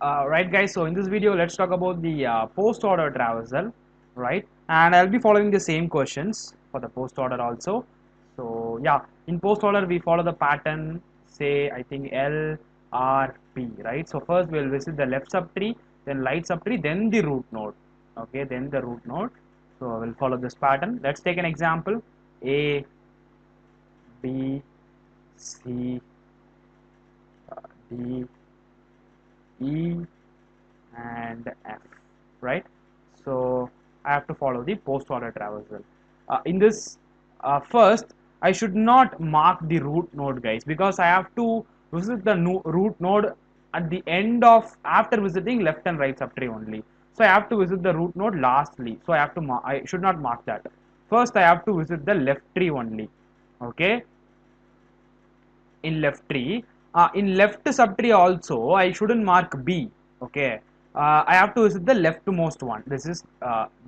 Right guys, so in this video let's talk about the post order traversal, right? And I'll be following the same questions for the post order also. So yeah, in post order we follow the pattern, say I think LRP, right? So first we'll visit the left subtree, then right subtree, then the root node. Okay, then the root node. So we'll follow this pattern. Let's take an example. A, B, C, D, E, and F, right? So I have to follow the post order traversal. In this, first I should not mark the root node, guys, because I have to visit the root node at the end of after visiting left and right subtree only. So I have to visit the root node lastly. So I have to I should not mark that. First I have to visit the left tree only. Okay, in left tree. In left subtree also I shouldn't mark B. Okay, I have to visit the leftmost one. This is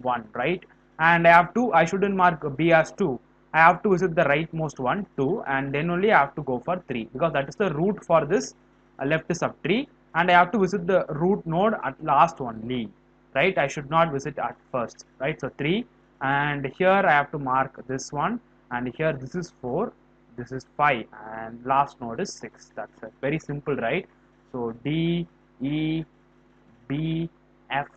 1, right? And I shouldn't mark B as 2. I have to visit the rightmost one 2, and then only I have to go for 3 because that is the root for this left subtree, and I have to visit the root node at last only, right? I should not visit at first, right? So 3, and here I have to mark this one, and here this is 4, this is 5, and last node is 6. That's it. Very simple, right? So D, E, B, F,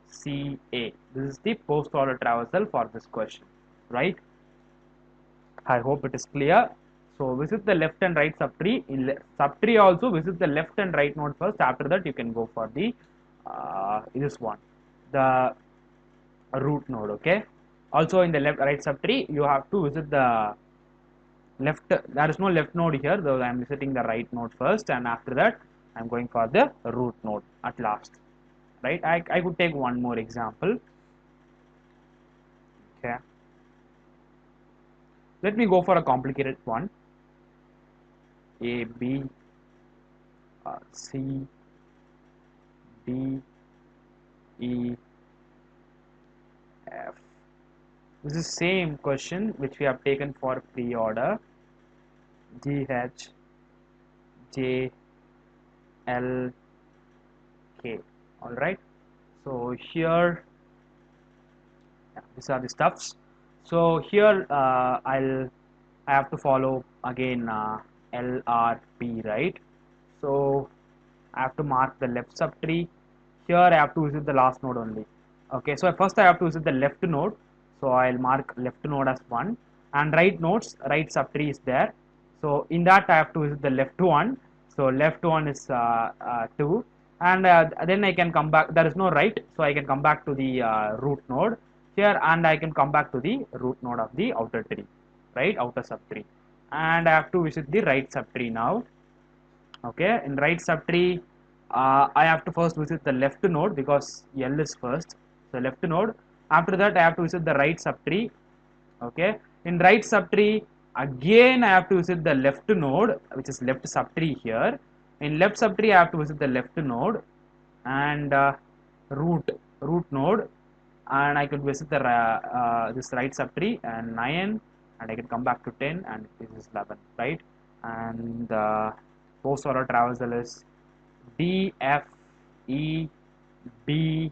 C, A. This is the post order traversal for this question, right? I hope it is clear. So visit the left and right subtree. In subtree also visit the left and right node first. After that you can go for the this one, the root node. Okay. Also in the left right subtree you have to visit the left. There is no left node here, though I am visiting the right node first, and after that I am going for the root node at last, right? I could take one more example. Okay, let me go for a complicated one. A, B, C, D, E, F. This is same question which we have taken for pre-order. G, H, J, L, K. All right. So here, yeah, these are the stuffs. So here I have to follow again LRP, right? So I have to mark the left subtree. Here I have to visit the last node only. Okay, so first I have to visit the left node. So I'll mark left node as 1, and right subtree is there. So in that I have to visit the left one. So left one is 2, and then I can come back. There is no right, so I can come back to the root node here, and I can come back to the root node of the outer tree, right, outer subtree, and I have to visit the right subtree now. Okay, in right subtree I have to first visit the left node because L is first, so left node. After that I have to visit the right subtree. Okay, in right subtree again I have to visit the left node, which is left subtree here. In left subtree I have to visit the left node, and root node, and I could visit the this right subtree and 9, and I can come back to 10, and this is 11, right? And post order traversal is D, F, E, B,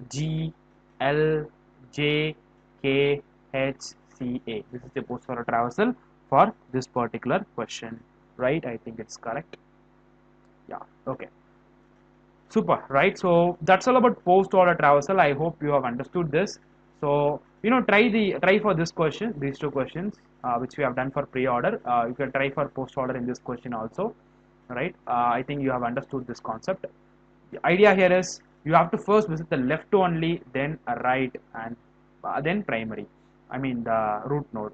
G, L, J, K, H, C, A. This is the post order traversal for this particular question, right? I think it's correct. Yeah. Okay. Super, right? So that's all about post order traversal. I hope you have understood this. So try for this question, these two questions which we have done for pre-order. You can try for post order in this question also, right? I think you have understood this concept. The idea here is you have to first visit the left only, then a right, and then primary. I mean the root node.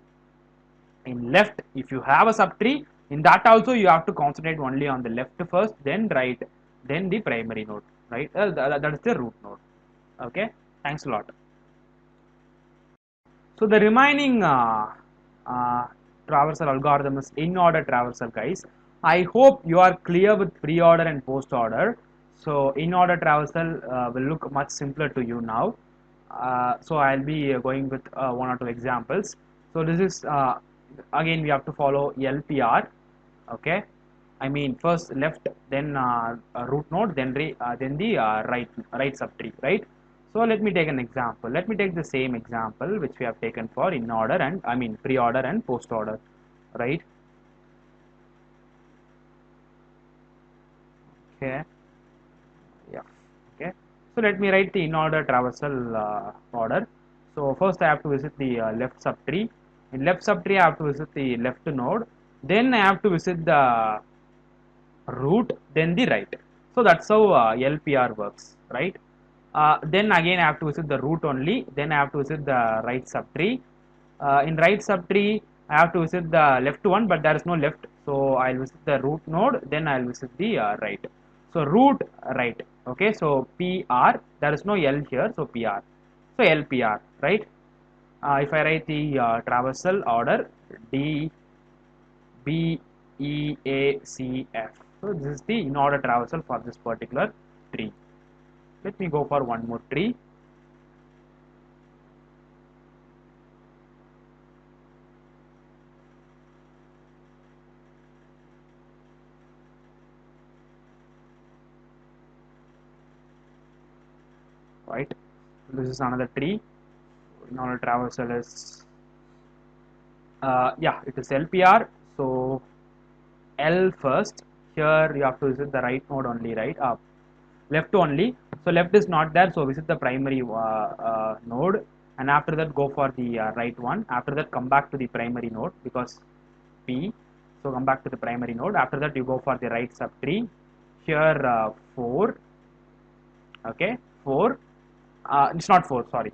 In left, if you have a subtree, in that also you have to concentrate only on the left first, then right, then the primary node, right? That is the root node. Okay, thanks a lot. So the remaining uh, traversal algorithm is in order traversal, guys. I hope you are clear with pre-order and post-order. So in order traversal will look much simpler to you now. So I'll be going with one or two examples. So this is again we have to follow LPR, okay, I mean first left, then root node, then the right subtree, right? So let me take an example. Let me take the same example which we have taken for in order and I mean pre-order and post-order, right? Okay, yeah, okay. So let me write the in order traversal order. So first I have to visit the left subtree. In left subtree I have to visit the left node. Then I have to visit the root, then the right. So that's how LPR works, right? Then again I have to visit the root only, then I have to visit the right subtree. In right subtree I have to visit the left one, but there is no left, so I'll visit the root node, then I'll visit the right. So root right, okay, so PR, there is no L here, so PR, so LPR, right? If I write the traversal order D B E A C F. So this is the in order traversal for this particular tree. Let me go for one more tree. Right. This is another tree. In order traversal is yeah, it is LPR. So L first. Here you have to visit the right node only, right? Left only. So left is not there, so visit the primary node, and after that go for the right one. After that come back to the primary node because P. So come back to the primary node. After that you go for the right subtree. Here 4. Okay, 4. It's not 4. Sorry.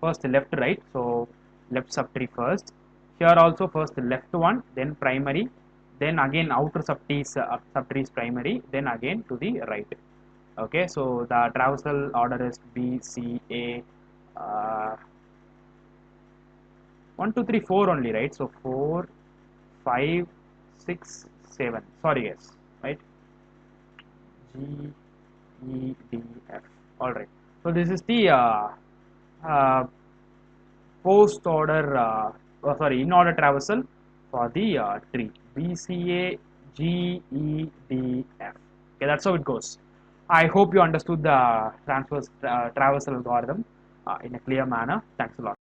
First left right. So left subtree first. Here also first left one, then primary, then again outer subtrees primary, then again to the right. Okay, so the traversal order is B C A. 1 2 3 4 only, right? So 4 5 6 7. Sorry guys, right? G E D F. All right. So this is the uh, post order. Sorry, in order traversal for the tree. B C A G E D F. Okay, that's how it goes. I hope you understood the traversal algorithm in a clear manner. Thanks a lot.